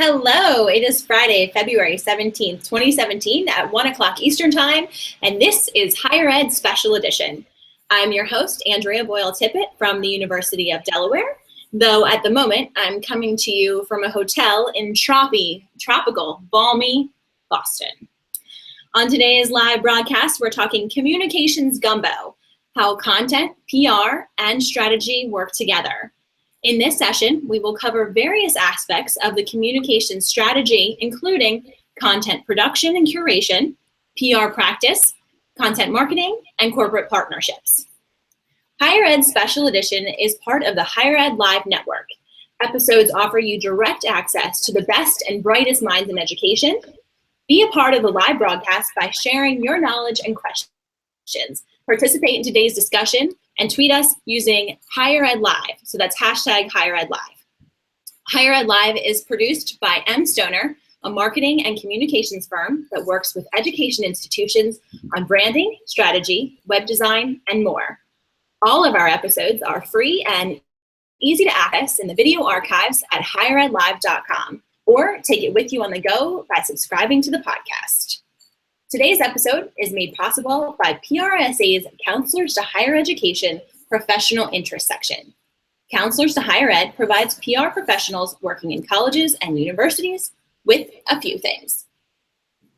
Hello, it is Friday, February 17th, 2017 at 1 o'clock Eastern Time, and this is Higher Ed Special Edition. I'm your host, Andrea Boyle-Tippett from the University of Delaware, though at the moment I'm coming to you from a hotel in tropical, balmy Boston. On today's live broadcast, we're talking communications gumbo, how content, PR, and strategy work together. In this session, we will cover various aspects of the communication strategy, including content production and curation, PR practice, content marketing, and corporate partnerships. Higher Ed Special Edition is part of the Higher Ed Live Network. Episodes offer you direct access to the best and brightest minds in education. Be a part of the live broadcast by sharing your knowledge and questions. Participate in today's discussion and tweet us using Higher Ed Live. So that's hashtag Higher Ed Live. Higher Ed Live is produced by M. Stoner, a marketing and communications firm that works with education institutions on branding, strategy, web design, and more. All of our episodes are free and easy to access in the video archives at higheredlive.com, or take it with you on the go by subscribing to the podcast. Today's episode is made possible by PRSA's Counselors to Higher Education Professional Interest section. Counselors to Higher Ed provides PR professionals working in colleges and universities with a few things: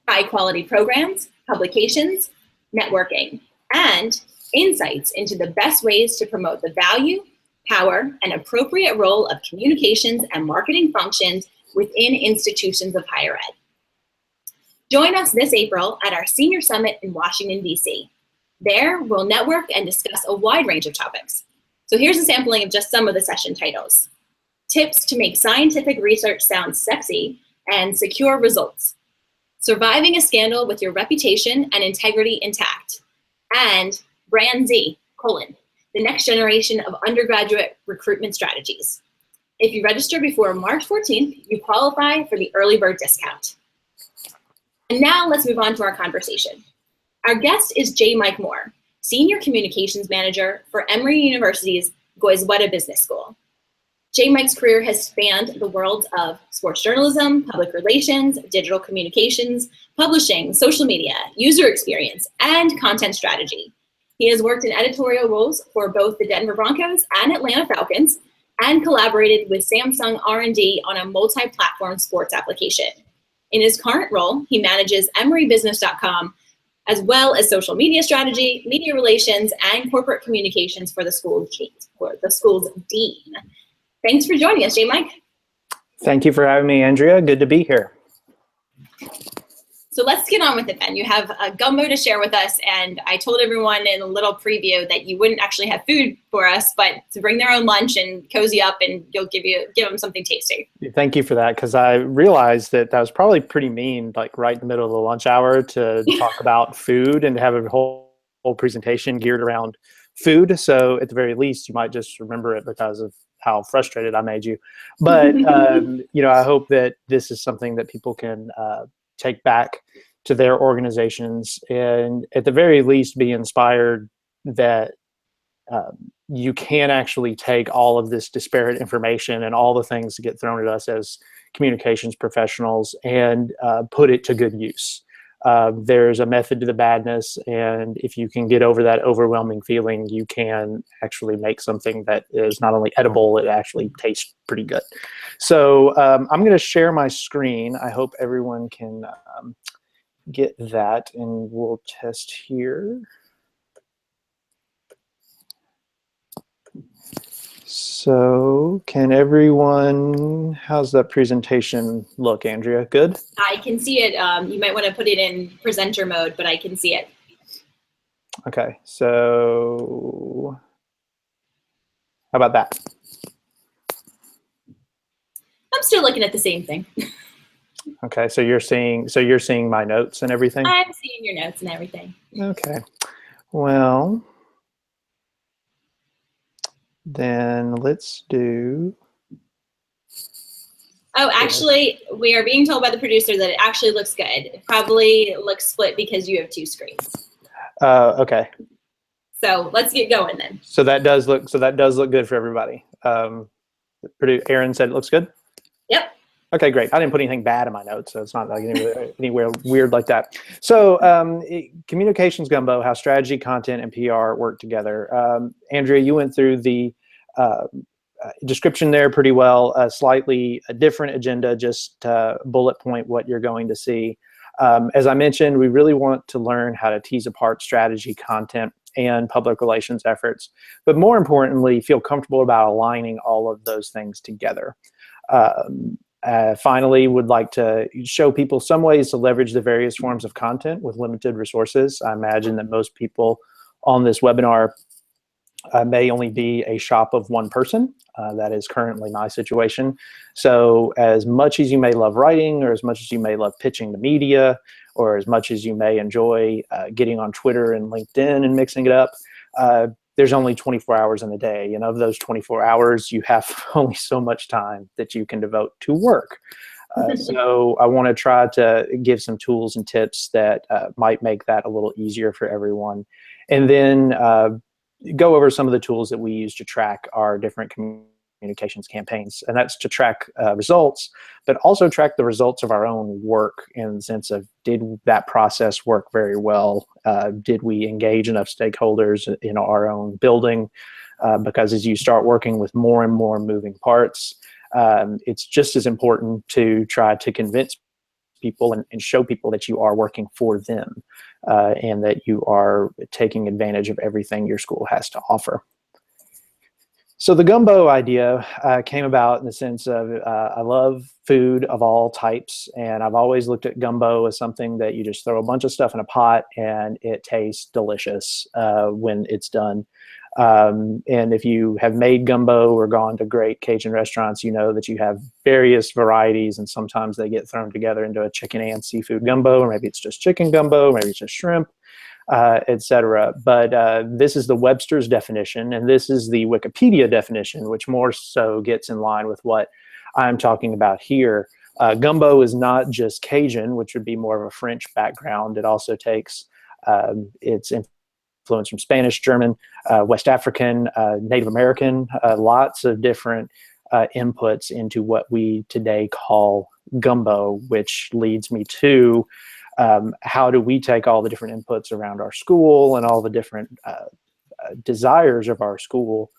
high-quality programs, publications, networking, and insights into the best ways to promote the value, power, and appropriate role of communications and marketing functions within institutions of higher ed. Join us this April at our Senior Summit in Washington, D.C. There, we'll network and discuss a wide range of topics. So here's a sampling of just some of the session titles: Tips to make scientific research sound sexy and secure results, Surviving a scandal with your reputation and integrity intact, and Brand Z, the next generation of undergraduate recruitment strategies. If you register before March 14th, you qualify for the early bird discount. And now let's move on to our conversation. Our guest is J. Mike Moore, Senior Communications Manager for Emory University's Goizueta Business School. J. Mike's career has spanned the worlds of sports journalism, public relations, digital communications, publishing, social media, user experience, and content strategy. He has worked in editorial roles for both the Denver Broncos and Atlanta Falcons, and collaborated with Samsung R&D on a multi-platform sports application. In his current role, he manages EmoryBusiness.com, as well as social media strategy, media relations, and corporate communications for the school's dean. Thanks for joining us, J. Mike. Thank you for having me, Andrea. Good to be here. So let's get on with it then. You have a gumbo to share with us, and I told everyone in a little preview that you wouldn't actually have food for us, but to bring their own lunch and cozy up, and you'll give them something tasty. Thank you for that, because I realized that was probably pretty mean, like right in the middle of the lunch hour, to talk about food and to have a whole presentation geared around food. So at the very least, you might just remember it because of how frustrated I made you. But I hope that this is something that people can take back to their organizations, and at the very least be inspired that you can actually take all of this disparate information and all the things that get thrown at us as communications professionals and put it to good use. There's a method to the madness, and if you can get over that overwhelming feeling, you can actually make something that is not only edible, it actually tastes pretty good. So I'm going to share my screen. I hope everyone can get that, and we'll test here. So can everyone, how's that presentation look, Andrea? Good? I can see it. You might want to put it in presenter mode, but I can see it. Okay, so how about that? I'm still looking at the same thing. Okay, so you're seeing my notes and everything? I'm seeing your notes and everything. Okay, well, then let's do. Oh, actually, we are being told by the producer that it actually looks good. It probably looks split because you have two screens. Okay. So let's get going then. So that does look good for everybody. Aaron said it looks good? Yep. Okay, great. I didn't put anything bad in my notes, so it's not like anywhere weird like that. So communications gumbo, how strategy, content, and PR work together. Andrea, you went through the description there pretty well. A slightly different agenda, just bullet point what you're going to see. As I mentioned, we really want to learn how to tease apart strategy, content, and public relations efforts, but more importantly, feel comfortable about aligning all of those things together. Finally, would like to show people some ways to leverage the various forms of content with limited resources. I imagine that most people on this webinar may only be a shop of one person. That is currently my situation. So as much as you may love writing, or as much as you may love pitching the media, or as much as you may enjoy getting on Twitter and LinkedIn and mixing it up, there's only 24 hours in the day. And of those 24 hours, you have only so much time that you can devote to work. So I want to try to give some tools and tips that might make that a little easier for everyone. And then go over some of the tools that we use to track our different communications campaigns. And that's to track results, but also track the results of our own work in the sense of, did that process work very well? Did we engage enough stakeholders in our own building? Because as you start working with more and more moving parts, it's just as important to try to convince people and show people that you are working for them and that you are taking advantage of everything your school has to offer. So the gumbo idea came about in the sense of I love food of all types, and I've always looked at gumbo as something that you just throw a bunch of stuff in a pot and it tastes delicious when it's done. And if you have made gumbo or gone to great Cajun restaurants, you know that you have various varieties, and sometimes they get thrown together into a chicken and seafood gumbo, or maybe it's just chicken gumbo, maybe it's just shrimp, etc. But this is the Webster's definition, and this is the Wikipedia definition, which more so gets in line with what I'm talking about here. Gumbo is not just Cajun, which would be more of a French background. It also takes its influence from Spanish, German, West African, Native American, lots of different inputs into what we today call gumbo, which leads me to how do we take all the different inputs around our school and all the different desires of our school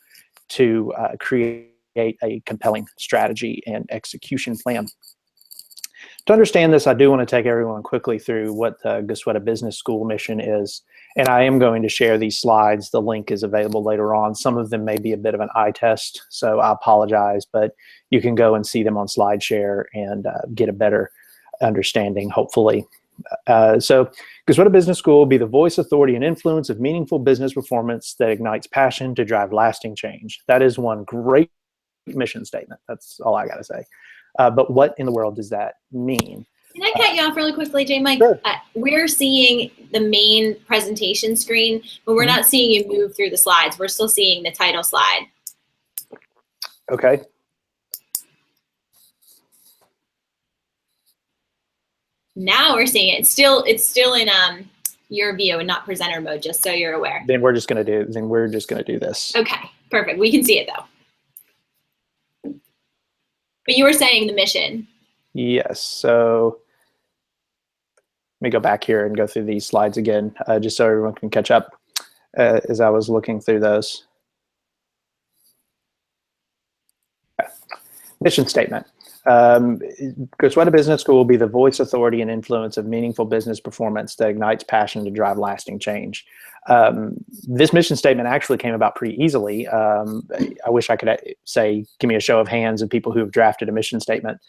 to create a compelling strategy and execution plan. To understand this, I do want to take everyone quickly through what the Gosweda Business School mission is. And I am going to share these slides. The link is available later on. Some of them may be a bit of an eye test, so I apologize, but you can go and see them on SlideShare and get a better understanding, hopefully. So Gosweda Business School will be the voice, authority, and influence of meaningful business performance that ignites passion to drive lasting change. That is one great mission statement. That's all I got to say. But what in the world does that mean? Can I cut you off really quickly, J. Mike? Sure. We're seeing the main presentation screen, but we're not seeing you move through the slides. We're still seeing the title slide. Okay. Now we're seeing it. It's still in your view and not presenter mode, just so you're aware. Then we're just gonna do this. Okay, perfect. We can see it though. But you were saying the mission. Yes. So let me go back here and go through these slides again, just so everyone can catch up as I was looking through those. Okay. Mission statement. Gosweda Business School will be the voice, authority, and influence of meaningful business performance that ignites passion to drive lasting change. This mission statement actually came about pretty easily. I wish I could say, give me a show of hands of people who have drafted a mission statement.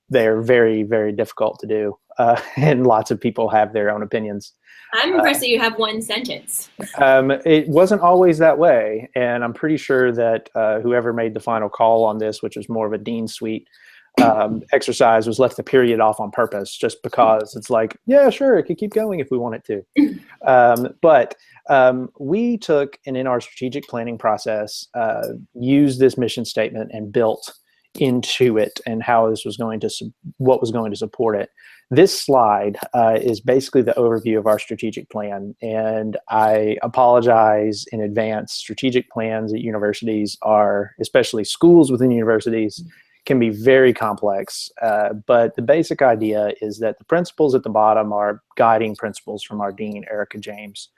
They're very, very difficult to do, and lots of people have their own opinions. I'm impressed that you have one sentence. It wasn't always that way, and I'm pretty sure that whoever made the final call on this, which was more of a Dean Suite exercise, was left the period off on purpose, just because it's like, yeah, sure, it could keep going if we want it to. But we took, and in our strategic planning process, used this mission statement and built into it and how this was going to, what was going to support it. This slide is basically the overview of our strategic plan, and I apologize in advance. Strategic plans at universities are, especially schools within universities, can be very complex. But the basic idea is that the principles at the bottom are guiding principles from our dean, Erica James.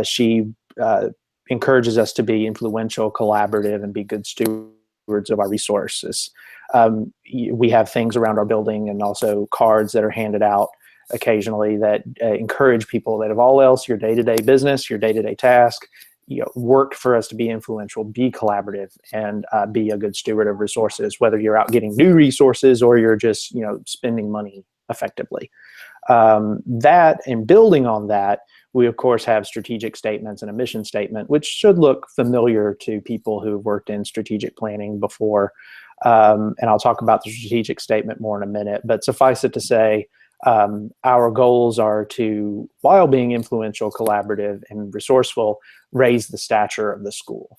She encourages us to be influential, collaborative, and be good stewards of our resources. We have things around our building and also cards that are handed out occasionally that encourage people that, of all else, your day-to-day business, your day-to-day task, work for us to be influential, be collaborative, and be a good steward of resources, whether you're out getting new resources or you're just spending money effectively. That, and building on that, we of course have strategic statements and a mission statement, which should look familiar to people who've worked in strategic planning before. And I'll talk about the strategic statement more in a minute, but suffice it to say, our goals are to, while being influential, collaborative, and resourceful, raise the stature of the school.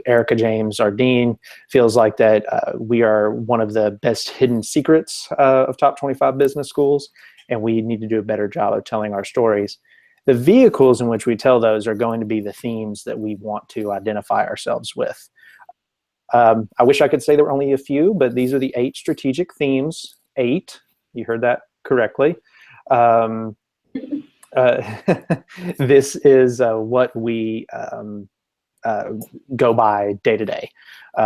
Erica James, our dean, feels like that we are one of the best hidden secrets of top 25 business schools, and we need to do a better job of telling our stories. The vehicles in which we tell those are going to be the themes that we want to identify ourselves with. I wish I could say there were only a few, but these are the 8 strategic themes. 8. You heard that correctly. This is what we go by day to day.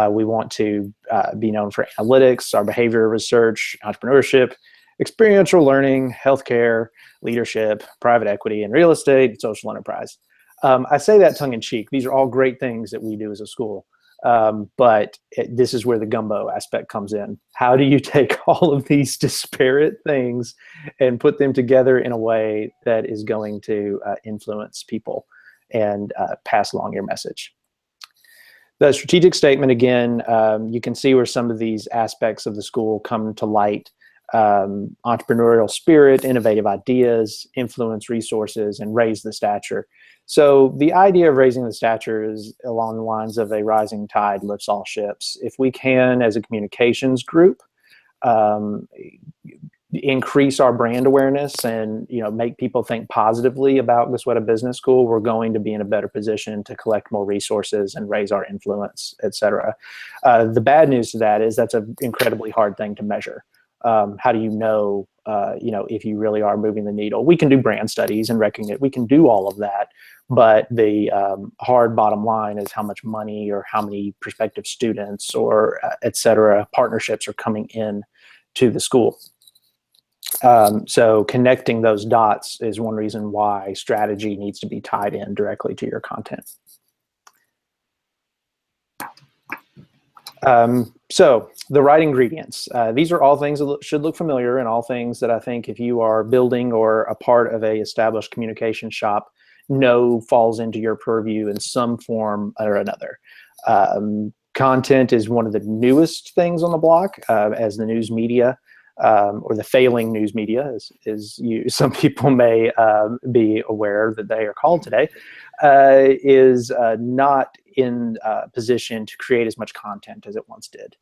We want to be known for analytics, our behavioral research, entrepreneurship, experiential learning, healthcare, leadership, private equity, and real estate, and social enterprise. I say that tongue in cheek. These are all great things that we do as a school. But this is where the gumbo aspect comes in. How do you take all of these disparate things and put them together in a way that is going to influence people and pass along your message? The strategic statement, again, you can see where some of these aspects of the school come to light. Entrepreneurial spirit, innovative ideas, influence resources, and raise the stature. So the idea of raising the stature is along the lines of a rising tide lifts all ships. If we can, as a communications group, increase our brand awareness and make people think positively about the Sweaty Business School, we're going to be in a better position to collect more resources and raise our influence, etc. The bad news to that is that's an incredibly hard thing to measure. How do you know, if you really are moving the needle? We can do brand studies and recognize, we can do all of that, but the hard bottom line is how much money or how many prospective students or et cetera partnerships are coming in to the school. So connecting those dots is one reason why strategy needs to be tied in directly to your content. So the right ingredients, these are all things that should look familiar and all things that I think if you are building or a part of a established communication shop, falls into your purview in some form or another. Content is one of the newest things on the block, as the news media, or the failing news media, some people may be aware that they are called today, is not in position to create as much content as it once did.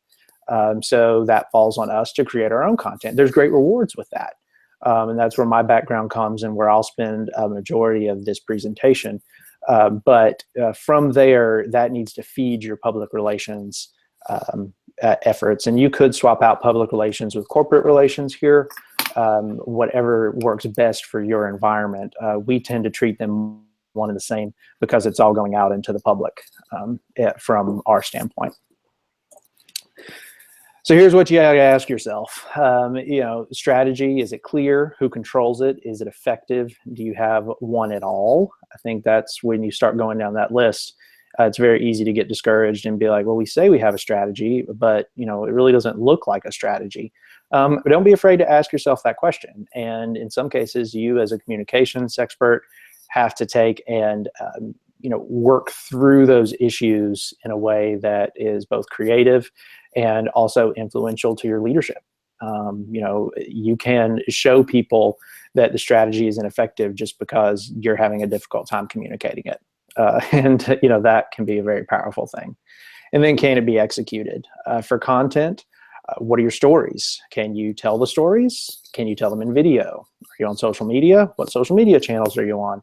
So that falls on us to create our own content. There's great rewards with that. And that's where my background comes and where I'll spend a majority of this presentation. But from there, that needs to feed your public relations efforts. And you could swap out public relations with corporate relations here, whatever works best for your environment. We tend to treat them one and the same because it's all going out into the public from our standpoint. So here's what you gotta ask yourself. Strategy, is it clear? Who controls it? Is it effective? Do you have one at all? I think that's when you start going down that list. It's very easy to get discouraged and be like, well, we say we have a strategy, but it really doesn't look like a strategy. But don't be afraid to ask yourself that question. And in some cases, you as a communications expert have to take and work through those issues in a way that is both creative and also influential to your leadership. You can show people that the strategy is ineffective just because you're having a difficult time communicating it. And that can be a very powerful thing. And then can it be executed? For content, what are your stories? Can you tell the stories? Can you tell them in video? Are you on social media? What social media channels are you on?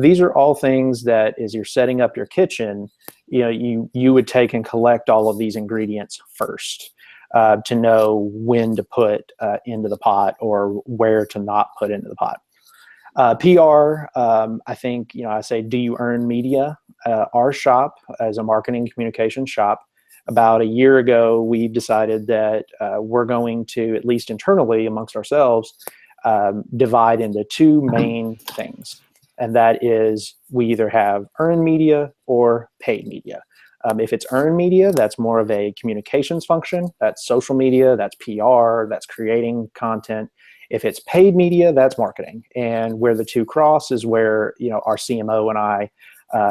These are all things that as you're setting up your kitchen, you would take and collect all of these ingredients first. to know when to put into the pot or where to not put into the pot. PR, I think, I say, do you earn media? Our shop, as a marketing communication shop, about a year ago, we decided that we're going to, at least internally amongst ourselves, divide into two main things. And that is, we either have earned media or paid media. If it's earned media, that's more of a communications function. That's social media, that's PR, that's creating content. If it's paid media, that's marketing. And where the two cross is where, our CMO and I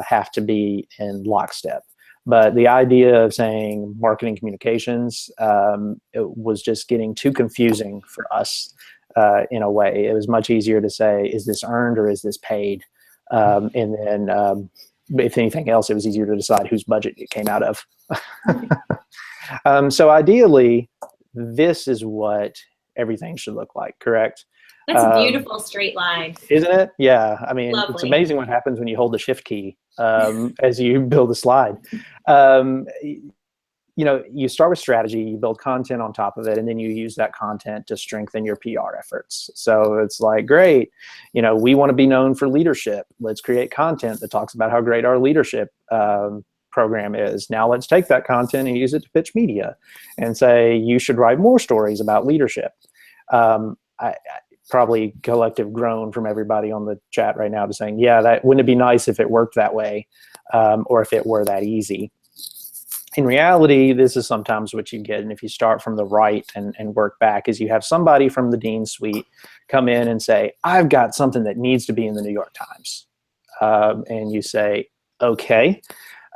have to be in lockstep. But the idea of saying marketing communications, it was just getting too confusing for us in a way. It was much easier to say, is this earned or is this paid? And then if anything else, it was easier to decide whose budget it came out of. So ideally, this is what everything should look like, correct? That's a beautiful straight line. Isn't it? Yeah. I mean, Lovely. It's amazing what happens when you hold the shift key as you build a slide. You start with strategy, you build content on top of it, and then you use that content to strengthen your PR efforts. So it's like, great, we want to be known for leadership. Let's create content that talks about how great our leadership program is. Now let's take that content and use it to pitch media and say, you should write more stories about leadership. I probably collective groan from everybody on the chat right now to saying, yeah, that wouldn't it be nice if it worked that way, or if it were that easy. In reality, this is sometimes what you get. And if you start from the right and work back, is you have somebody from the Dean Suite come in and say, I've got something that needs to be in the New York Times. And you say, okay.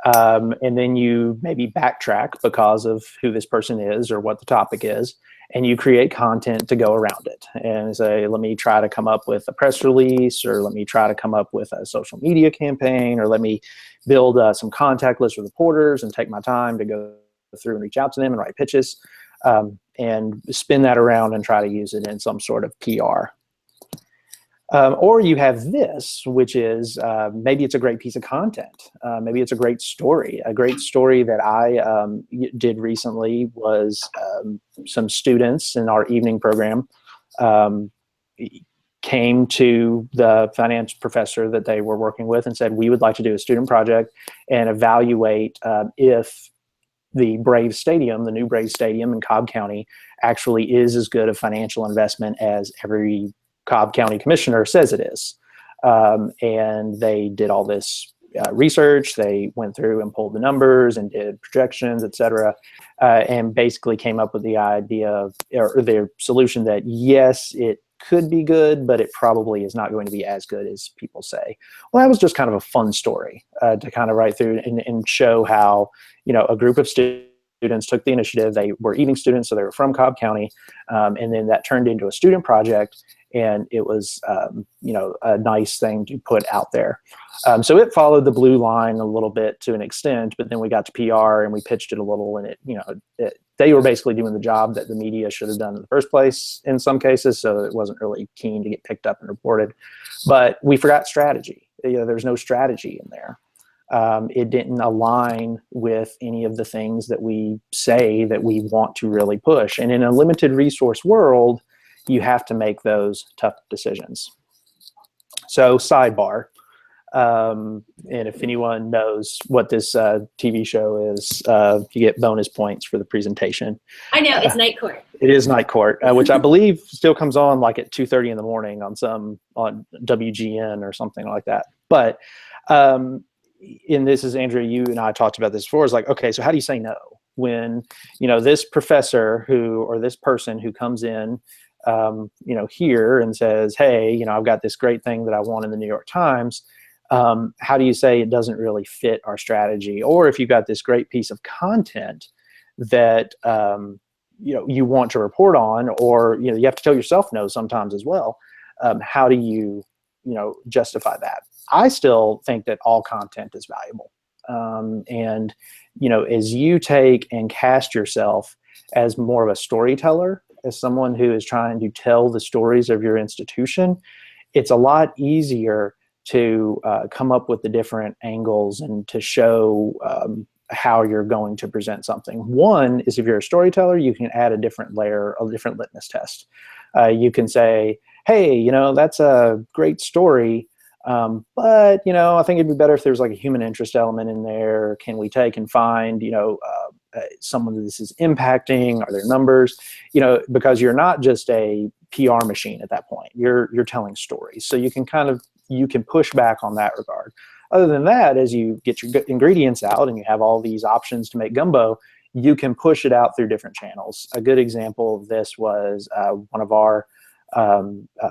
And then you maybe backtrack because of who this person is or what the topic is, and you create content to go around it and say, let me try to come up with a press release, or let me try to come up with a social media campaign, or let me build some contact lists with reporters and take my time to go through and reach out to them and write pitches, and spin that around and try to use it in some sort of PR. Or you have this, which is maybe it's a great piece of content. Maybe it's a great story. A great story that I did recently was some students in our evening program came to the finance professor that they were working with and said, we would like to do a student project and evaluate if the Braves Stadium, the new Braves Stadium in Cobb County, actually is as good a financial investment as every Cobb County commissioner says it is. And they did all this research. They went through and pulled the numbers and did projections, et cetera, and basically came up with the idea of, or their solution that, yes, it could be good, but it probably is not going to be as good as people say. Well, that was just kind of a fun story to kind of write through and show how, a group of students took the initiative. They were evening students, so they were from Cobb County, and then that turned into a student project. And it was, a nice thing to put out there. So it followed the blue line a little bit to an extent, but then we got to PR and we pitched it a little, and they were basically doing the job that the media should have done in the first place in some cases. So it wasn't really keen to get picked up and reported. But we forgot strategy. There's no strategy in there. It didn't align with any of the things that we say that we want to really push. And in a limited resource world, you have to make those tough decisions. So sidebar, and if anyone knows what this TV show is, you get bonus points for the presentation. I know, it's Night Court. It is Night Court, which I believe still comes on like at 2:30 in the morning on WGN or something like that. But this is, Andrea, you and I talked about this before, is like, okay, so how do you say no when, this professor or this person who comes in, here and says, hey, I've got this great thing that I want in the New York Times. How do you say it doesn't really fit our strategy? Or if you've got this great piece of content that, you want to report on, or, you have to tell yourself no sometimes as well. How do you, justify that? I still think that all content is valuable. And, as you take and cast yourself as more of a storyteller, as someone who is trying to tell the stories of your institution, it's a lot easier to come up with the different angles and to show how you're going to present something. One is, if you're a storyteller, you can add a different layer, a different litmus test. You can say, hey, you know, that's a great story, but, you know, I think it'd be better if there's like a human interest element in there. Can we take and find, you know, someone that this is impacting? Are there numbers? You know, because you're not just a PR machine at that point. You're telling stories. So you can push back on that regard. Other than that, as you get your ingredients out and you have all these options to make gumbo, you can push it out through different channels. A good example of this was one of our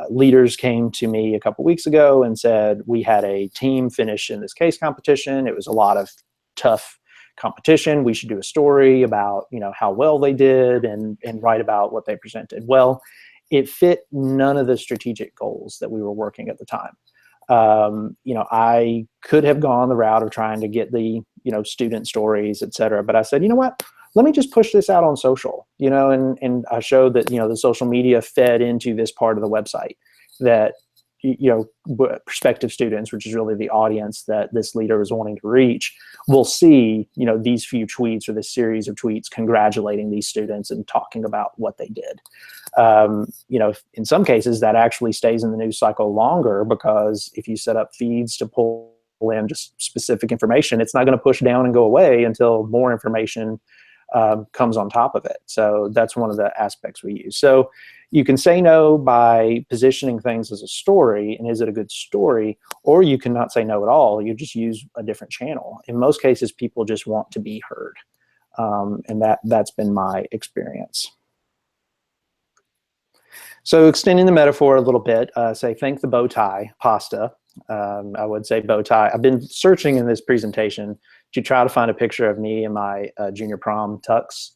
leaders came to me a couple weeks ago and said, we had a team finish in this case competition. It was a lot of tough competition. We should do a story about, you know, how well they did and write about what they presented. Well, it fit none of the strategic goals that we were working at the time. You know, I could have gone the route of trying to get the, you know, student stories, et cetera. But I said, you know what, let me just push this out on social, you know, and I showed that, you know, the social media fed into this part of the website that, you know, prospective students, which is really the audience that this leader was wanting to reach, will see, you know, these few tweets or this series of tweets congratulating these students and talking about what they did. You know, in some cases that actually stays in the news cycle longer, because if you set up feeds to pull in just specific information, it's not going to push down and go away until more information comes on top of it. So that's one of the aspects we use. So you can say no by positioning things as a story, and is it a good story? Or you can not say no at all. You just use a different channel. In most cases, people just want to be heard. And that's been my experience. So extending the metaphor a little bit, say thank the bow tie pasta. I would say bow tie. I've been searching in this presentation to try to find a picture of me in my junior prom tux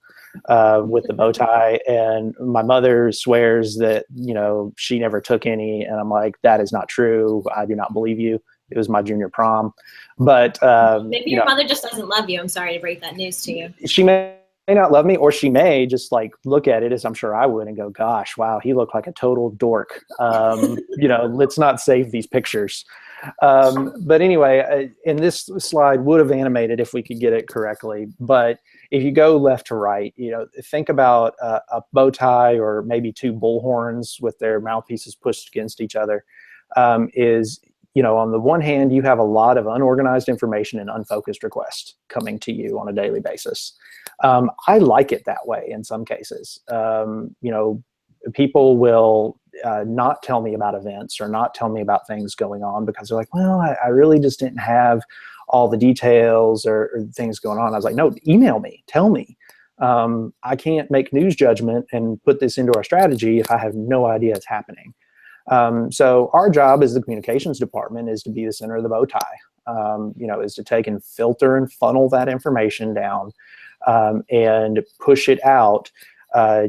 with the bow tie, and my mother swears that, you know, she never took any, and I'm like, that is not true. I do not believe you. It was my junior prom. But maybe your mother just doesn't love you. I'm sorry to break that news to you. She may not love me, or she may just like look at it, as I'm sure I would, and go, gosh, wow, he looked like a total dork. You know, let's not save these pictures. But anyway, and this slide would have animated if we could get it correctly. But if you go left to right, you know, think about a bow tie or maybe two bullhorns with their mouthpieces pushed against each other. You know, on the one hand, you have a lot of unorganized information and unfocused requests coming to you on a daily basis. I like it that way in some cases. You know, people will not tell me about events or not tell me about things going on because they're like, well, I really just didn't have all the details or things going on. I was like, no, email me, tell me. I can't make news judgment and put this into our strategy if I have no idea it's happening. So our job as the communications department is to be the center of the bow tie, you know, is to take and filter and funnel that information down and push it out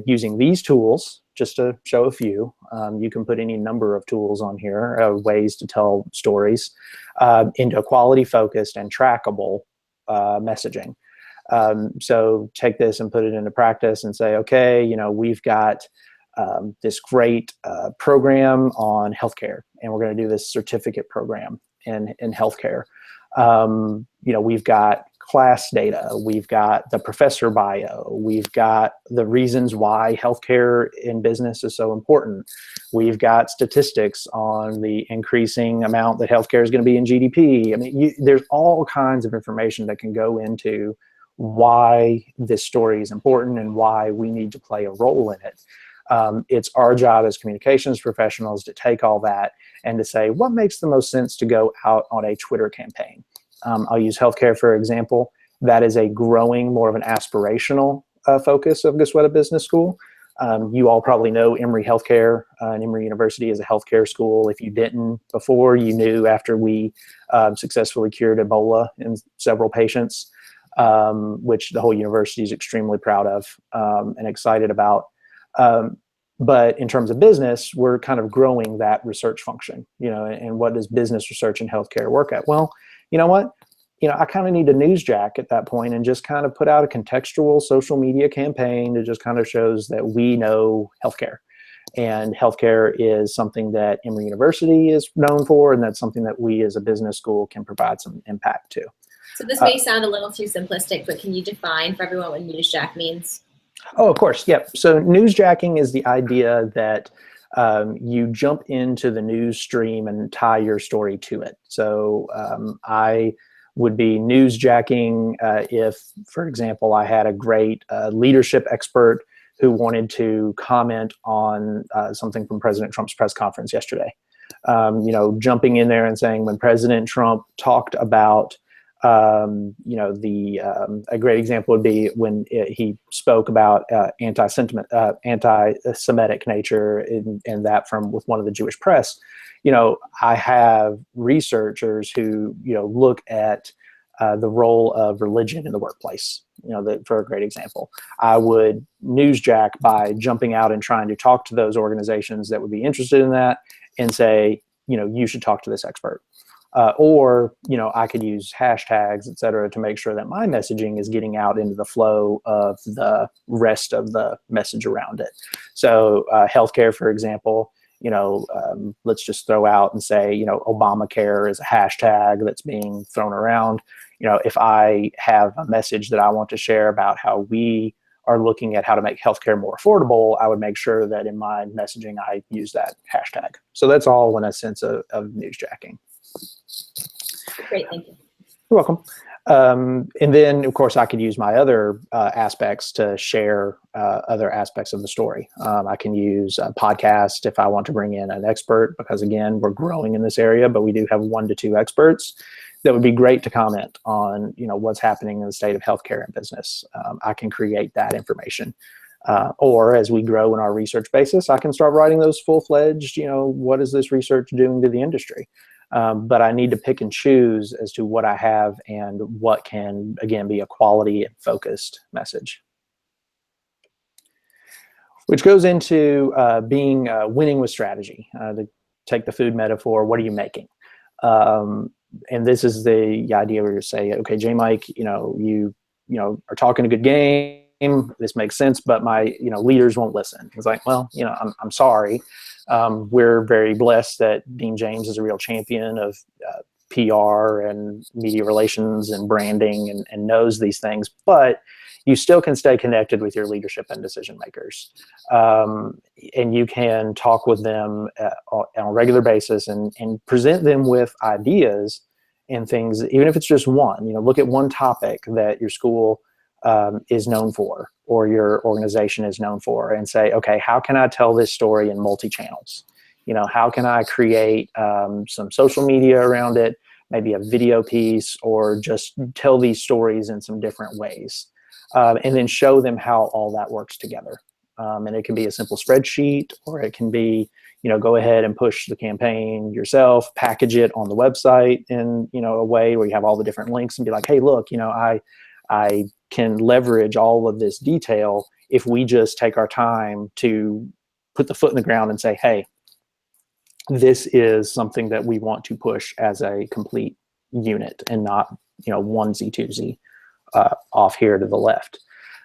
using these tools. Just to show a few, you can put any number of tools on here, ways to tell stories into quality focused and trackable messaging. So take this and put it into practice and say, okay, you know, we've got this great program on healthcare, and we're going to do this certificate program in healthcare. You know, we've got class data, we've got the professor bio, we've got the reasons why healthcare in business is so important. We've got statistics on the increasing amount that healthcare is going to be in GDP. I mean, there's all kinds of information that can go into why this story is important and why we need to play a role in it. It's our job as communications professionals to take all that and to say, what makes the most sense to go out on a Twitter campaign? I'll use healthcare for example. That is a growing, more of an aspirational focus of Gusweta Business School. You all probably know Emory Healthcare, and Emory University is a healthcare school. If you didn't before, you knew after we successfully cured Ebola in several patients, which the whole university is extremely proud of and excited about. But in terms of business, we're kind of growing that research function, you know, and what does business research in healthcare work at? Well, you know what? You know, I kind of need a newsjack at that point and just kind of put out a contextual social media campaign that just kind of shows that we know healthcare. And healthcare is something that Emory University is known for, and that's something that we as a business school can provide some impact to. So this may sound a little too simplistic, but can you define for everyone what newsjack means? Oh, of course. Yep. So newsjacking is the idea that you jump into the news stream and tie your story to it. So I would be newsjacking if, for example, I had a great leadership expert who wanted to comment on something from President Trump's press conference yesterday. Jumping in there and saying when President Trump talked about a great example would be when he spoke about anti-Semitic nature and that from with one of the Jewish press. I have researchers who look at the role of religion in the workplace. For a great example, I would newsjack by jumping out and trying to talk to those organizations that would be interested in that and say, you should talk to this expert. Or I could use hashtags, et cetera, to make sure that my messaging is getting out into the flow of the rest of the message around it. So healthcare, for example, let's just throw out and say, Obamacare is a hashtag that's being thrown around. If I have a message that I want to share about how we are looking at how to make healthcare more affordable, I would make sure that in my messaging, I use that hashtag. So that's all in a sense of newsjacking. Great, thank you. You're welcome. And then, of course, I could use my other aspects to share other aspects of the story. I can use a podcast if I want to bring in an expert, because, again, we're growing in this area, but we do have 1 to 2 experts that would be great to comment on, what's happening in the state of healthcare and business. I can create that information. Or as we grow in our research basis, I can start writing those full-fledged, what is this research doing to the industry? But I need to pick and choose as to what I have and what can, again, be a quality and focused message. Which goes into being winning with strategy. To take the food metaphor, what are you making? And this is the idea where you say, okay, J. Mike, you are talking a good game. This makes sense, but my leaders won't listen. It's like, well, I'm sorry. We're very blessed that Dean James is a real champion of PR and media relations and branding and knows these things, but you still can stay connected with your leadership and decision makers. And you can talk with them on a regular basis and present them with ideas and things, even if it's just one. Look at one topic that your school is known for or your organization is known for and say, okay, how can I tell this story in multi-channels? How can I create some social media around it, maybe a video piece, or just tell these stories in some different ways? And then show them how all that works together. And it can be a simple spreadsheet, or it can be, go ahead and push the campaign yourself, package it on the website in, a way where you have all the different links and be like, hey, look, I can leverage all of this detail if we just take our time to put the foot in the ground and say, hey, this is something that we want to push as a complete unit and not, onesie twosie off here to the left.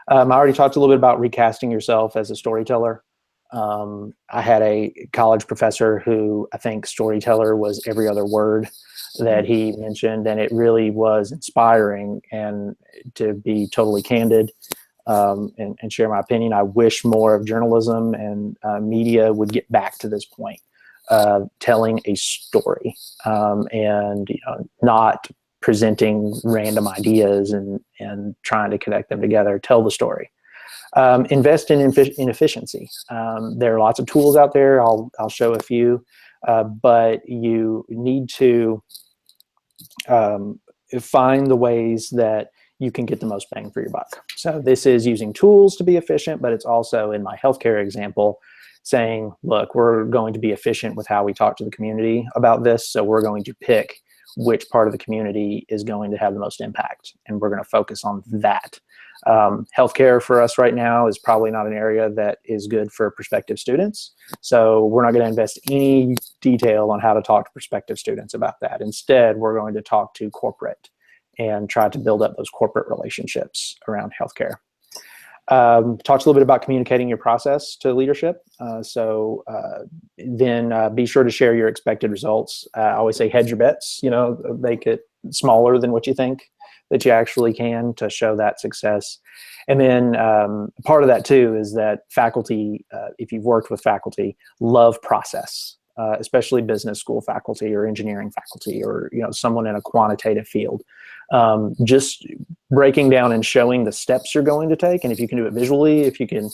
I already talked a little bit about recasting yourself as a storyteller. I had a college professor who I think storyteller was every other word that he mentioned, and it really was inspiring. And to be totally candid and share my opinion, I wish more of journalism and media would get back to this point of telling a story and not presenting random ideas and trying to connect them together. Tell the story. Invest in efficiency. There are lots of tools out there. I'll show a few, but you need to find the ways that you can get the most bang for your buck. So this is using tools to be efficient, but it's also, in my healthcare example, saying, look, we're going to be efficient with how we talk to the community about this. So we're going to pick which part of the community is going to have the most impact, and we're going to focus on that. Healthcare for us right now is probably not an area that is good for prospective students. So we're not going to invest any detail on how to talk to prospective students about that. Instead, we're going to talk to corporate and try to build up those corporate relationships around healthcare. Talked a little bit about communicating your process to leadership. Then be sure to share your expected results. I always say hedge your bets, make it smaller than what you think that you actually can to show that success. And then part of that too is that faculty, if you've worked with faculty, love process, especially business school faculty or engineering faculty, or someone in a quantitative field. Just breaking down and showing the steps you're going to take, and if you can do it visually, if you can,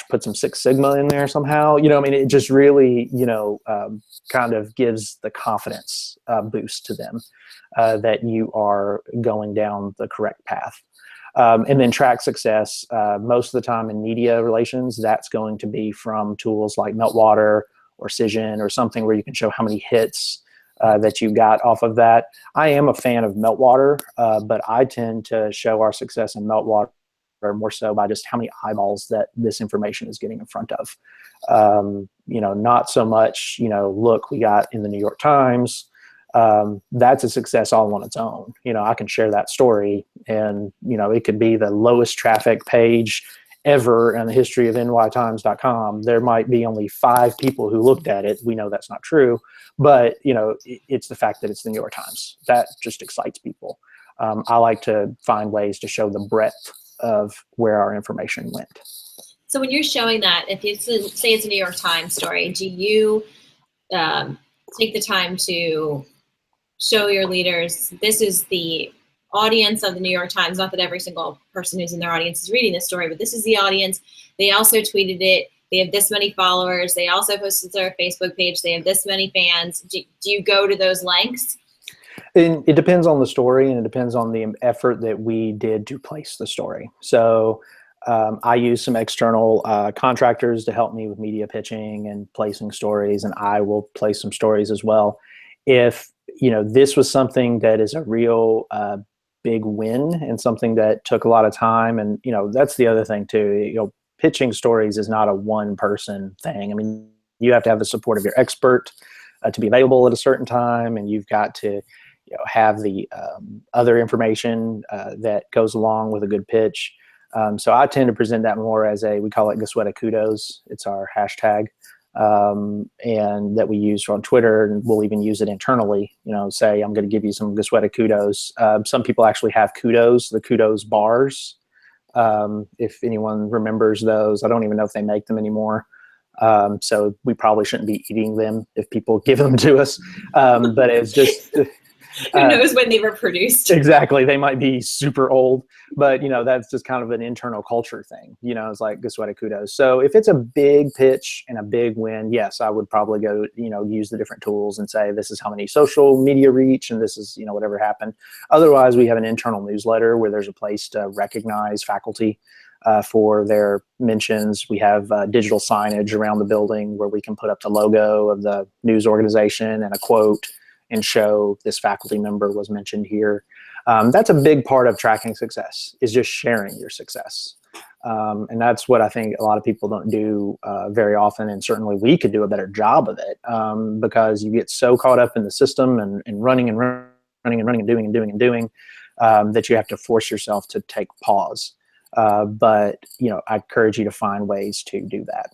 put some Six Sigma in there somehow, it just really, kind of gives the confidence boost to them that you are going down the correct path. And then track success, most of the time in media relations, that's going to be from tools like Meltwater or Cision or something where you can show how many hits that you got off of that. I am a fan of Meltwater, but I tend to show our success in Meltwater more so by just how many eyeballs that this information is getting in front of. Not so much, look, we got in the New York Times. That's a success all on its own. I can share that story, and it could be the lowest traffic page ever in the history of nytimes.com. There might be only 5 people who looked at it. We know that's not true, but it's the fact that it's the New York Times that just excites people. I like to find ways to show the breadth of where our information went. So when you're showing that, if it's say it's a New York Times story, do you take the time to show your leaders, this is the audience of the New York Times, not that every single person who's in their audience is reading this story, but this is the audience. They also tweeted it. They have this many followers. They also posted their Facebook page. They have this many fans. Do you go to those lengths? It depends on the story, and it depends on the effort that we did to place the story. So I use some external contractors to help me with media pitching and placing stories, and I will place some stories as well. If this was something that is a real big win and something that took a lot of time, and that's the other thing too. Pitching stories is not a one-person thing. I mean, you have to have the support of your expert to be available at a certain time, and you've got to have the other information that goes along with a good pitch. So I tend to present that more as we call it Sweaty Kudos. It's our hashtag. And that we use on Twitter, and we'll even use it internally, say, I'm going to give you some Sweaty Kudos. Some people actually have kudos, the kudos bars. If anyone remembers those, I don't even know if they make them anymore. So we probably shouldn't be eating them if people give them to us. But it's just, who knows when they were produced? Exactly. They might be super old, but that's just kind of an internal culture thing. It's like Sweaty Kudos. So if it's a big pitch and a big win, yes, I would probably go, use the different tools and say, this is how many social media reach, and this is, whatever happened. Otherwise, we have an internal newsletter where there's a place to recognize faculty for their mentions. We have digital signage around the building where we can put up the logo of the news organization and a quote and show this faculty member was mentioned here. That's a big part of tracking success, is just sharing your success. And that's what I think a lot of people don't do very often, and certainly we could do a better job of it, because you get so caught up in the system and running and doing that you have to force yourself to take pause. But I encourage you to find ways to do that.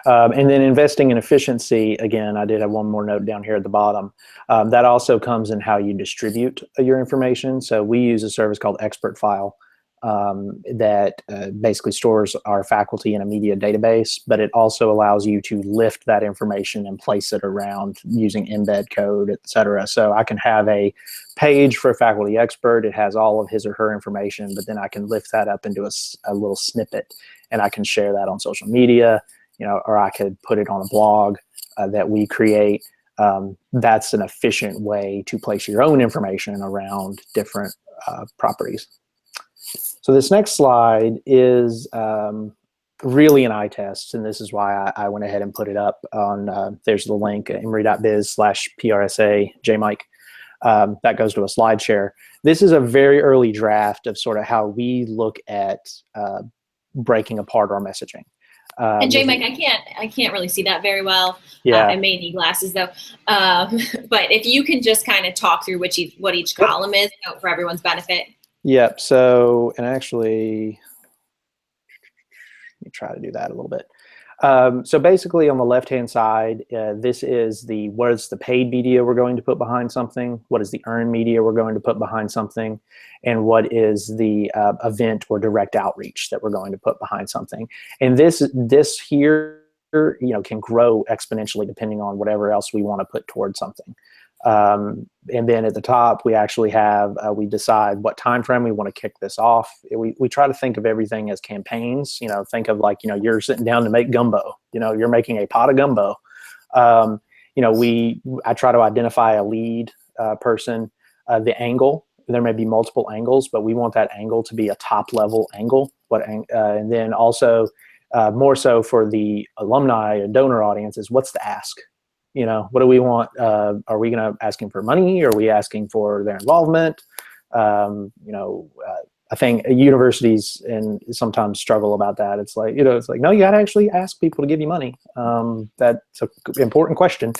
And then investing in efficiency, again, I did have one more note down here at the bottom. That also comes in how you distribute your information. So we use a service called Expert File that basically stores our faculty in a media database, but it also allows you to lift that information and place it around using embed code, et cetera. So I can have a page for a faculty expert. It has all of his or her information, but then I can lift that up into a little snippet, and I can share that on social media, or I could put it on a blog that we create. That's an efficient way to place your own information around different properties. So this next slide is really an eye test, and this is why I went ahead and put it up on, there's the link, emory.biz/PRSA/JMike. That goes to a slide share. This is a very early draft of sort of how we look at breaking apart our messaging. And JMike, I can't really see that very well. Yeah. I may need glasses though. But if you can just kind of talk through what each column is for everyone's benefit. Yep. So, and actually, let me try to do that a little bit. So basically on the left-hand side, this is what is the paid media we're going to put behind something, what is the earned media we're going to put behind something, and what is the event or direct outreach that we're going to put behind something. And this here, can grow exponentially depending on whatever else we want to put towards something. And then at the top, we actually have, we decide what time frame we want to kick this off. We try to think of everything as campaigns. Think of like, you're sitting down to make gumbo. You're making a pot of gumbo. I try to identify a lead person, the angle. There may be multiple angles, but we want that angle to be a top level angle. And then also more so for the alumni and donor audiences, what's the ask? What do we want? Are we going to asking for money? Are we asking for their involvement? I think universities and sometimes struggle about that. It's like, no, you got to actually ask people to give you money. That's an important question.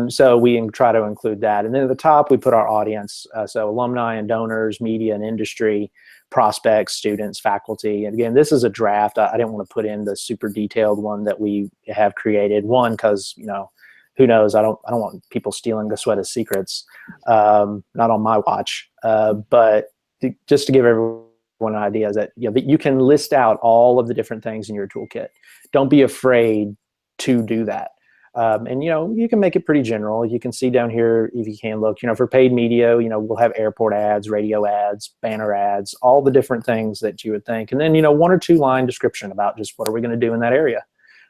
So we try to include that. And then at the top, we put our audience. So alumni and donors, media and industry, prospects, students, faculty. And again, this is a draft. I didn't want to put in the super detailed one that we have created. One, because, who knows? I don't want people stealing Guswetta's secrets. Not on my watch. But just to give everyone an idea is that, that you can list out all of the different things in your toolkit. Don't be afraid to do that. And, you can make it pretty general. You can see down here, if you can look, for paid media, we'll have airport ads, radio ads, banner ads, all the different things that you would think. And then, 1 or 2 line description about just what are we going to do in that area?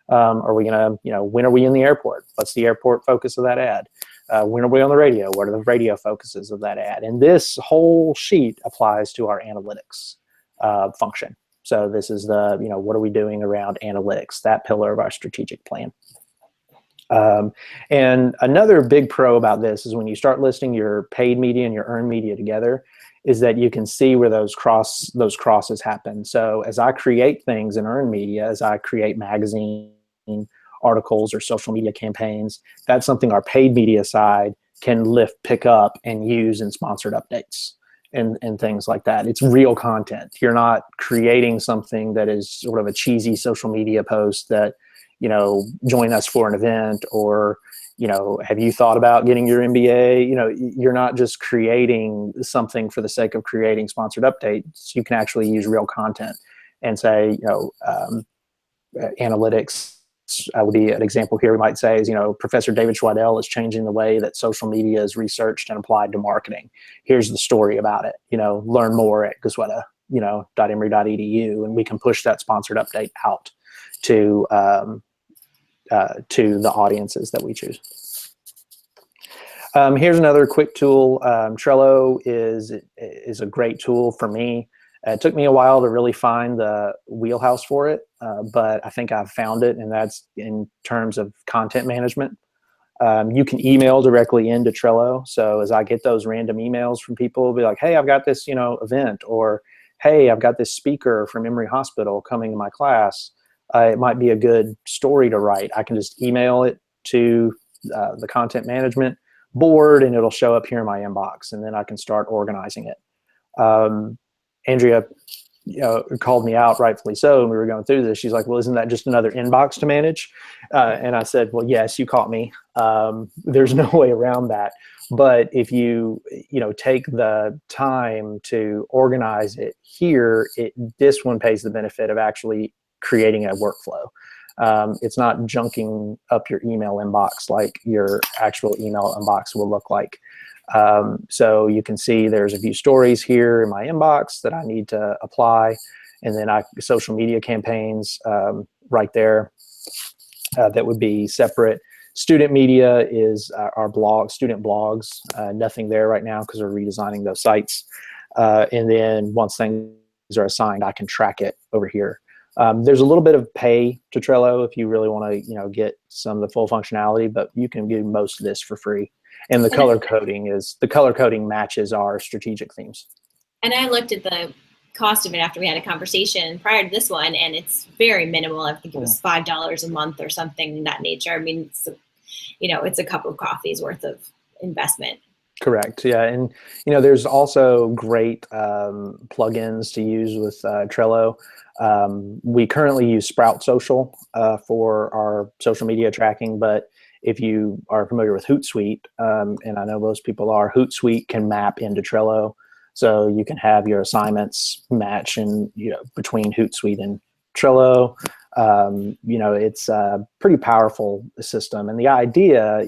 Are we going to, when are we in the airport? What's the airport focus of that ad? When are we on the radio? What are the radio focuses of that ad? And this whole sheet applies to our analytics function. So this is the, what are we doing around analytics, that pillar of our strategic plan. And another big pro about this is when you start listing your paid media and your earned media together, is that you can see where those crosses happen. So as I create things in earned media, as I create magazine articles or social media campaigns, that's something our paid media side can pick up and use in sponsored updates and things like that. It's real content. You're not creating something that is sort of a cheesy social media post that, join us for an event, or, have you thought about getting your MBA? You're not just creating something for the sake of creating sponsored updates. You can actually use real content and say, analytics would be an example here. We might say is, Professor David Schweidel is changing the way that social media is researched and applied to marketing. Here's the story about it. Learn more at Guswetta, .emory.edu, and we can push that sponsored update out to the audiences that we choose. Here's another quick tool. Trello is a great tool for me. It took me a while to really find the wheelhouse for it, but I think I've found it, and that's in terms of content management. You can email directly into Trello. So as I get those random emails from people, it'll be like, hey, I've got this, event, or hey, I've got this speaker from Emory Hospital coming to my class. It might be a good story to write. I can just email it to the content management board, and it'll show up here in my inbox, and then I can start organizing it. Andrea called me out, rightfully so, and we were going through this. She's like, well, isn't that just another inbox to manage? And I said, well, yes, you caught me. There's no way around that. But if you take the time to organize it here, this one pays the benefit of actually creating a workflow. It's not junking up your email inbox like your actual email inbox will look like. So you can see there's a few stories here in my inbox that I need to apply, and then social media campaigns right there that would be separate. Student media is our blog, student blogs. Nothing there right now because we're redesigning those sites. And then once things are assigned, I can track it over here. There's a little bit of pay to Trello if you really want to, get some of the full functionality, but you can do most of this for free. And the color coding matches our strategic themes. And I looked at the cost of it after we had a conversation prior to this one, and it's very minimal. I think it was $5 a month or something in that nature. I mean, it's a cup of coffee's worth of investment. Correct. Yeah. And, there's also great plugins to use with Trello. We currently use Sprout Social for our social media tracking, but if you are familiar with Hootsuite, and I know most people are, Hootsuite can map into Trello. So you can have your assignments match in, between Hootsuite and Trello. It's a pretty powerful system. And the idea,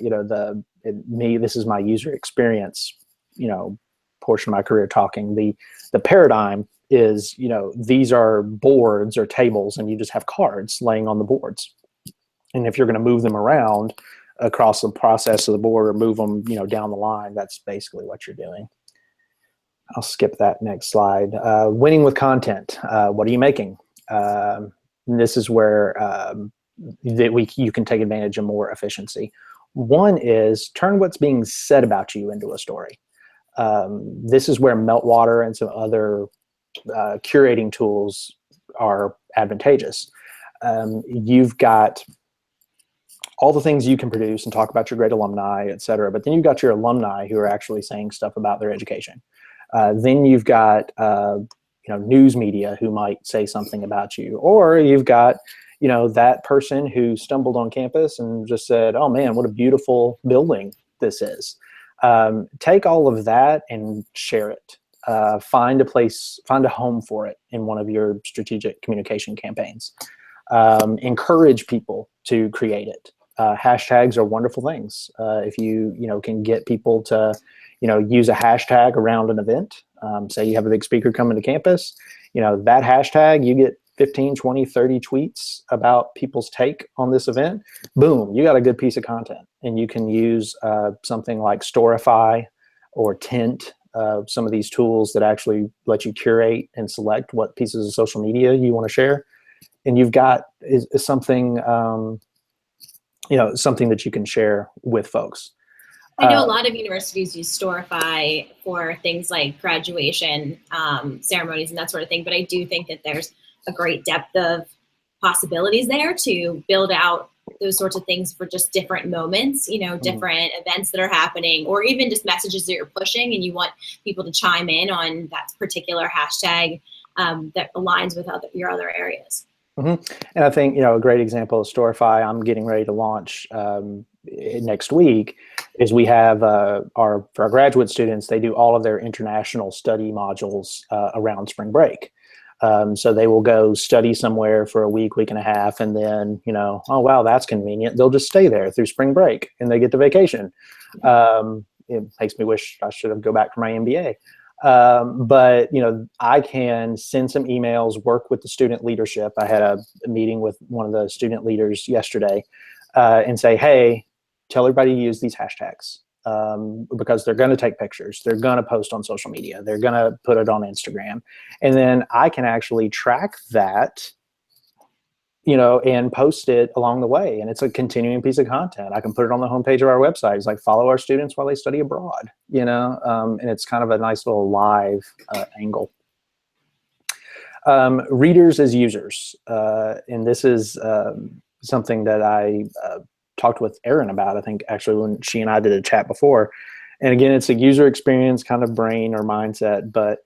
this is my user experience, portion of my career talking. The paradigm is, these are boards or tables, and you just have cards laying on the boards. And if you're going to move them around across the process of the board or move them, down the line, that's basically what you're doing. I'll skip that next slide. Winning with content. What are you making? This is where you can take advantage of more efficiency. One is turn what's being said about you into a story. This is where Meltwater and some other curating tools are advantageous. You've got all the things you can produce and talk about your great alumni, et cetera, but then you've got your alumni who are actually saying stuff about their education. Then you've got news media who might say something about you, or you've got that person who stumbled on campus and just said, "Oh man, what a beautiful building this is." Take all of that and share it. Find a home for it in one of your strategic communication campaigns. Encourage people to create it. Hashtags are wonderful things. If you can get people to use a hashtag around an event. Say you have a big speaker coming to campus, that hashtag, you get 15, 20, 30 tweets about people's take on this event. Boom, you got a good piece of content. And you can use something like Storify or Tint, some of these tools that actually let you curate and select what pieces of social media you want to share. And you've got is something, something that you can share with folks. I know a lot of universities use Storify for things like graduation ceremonies and that sort of thing, but I do think that there's a great depth of possibilities there to build out those sorts of things for just different moments, different events that are happening, or even just messages that you're pushing and you want people to chime in on that particular hashtag that aligns with your other areas. Mm-hmm. And I think, a great example of Storify I'm getting ready to launch next week is we have for our graduate students, they do all of their international study modules around spring break. So they will go study somewhere for a week and a half, and then, oh, wow, that's convenient. They'll just stay there through spring break and they get the vacation. It makes me wish I should have go back for my MBA. But I can send some emails, work with the student leadership. I had a meeting with one of the student leaders yesterday and say, hey, tell everybody to use these hashtags because they're going to take pictures. They're going to post on social media. They're going to put it on Instagram. And then I can actually track that, and post it along the way. And it's a continuing piece of content. I can put it on the homepage of our website. It's like, follow our students while they study abroad, and it's kind of a nice little live angle. Readers as users. And this is something that I talked with Erin about, I think, actually, when she and I did a chat before. And again, it's a user experience kind of brain or mindset, but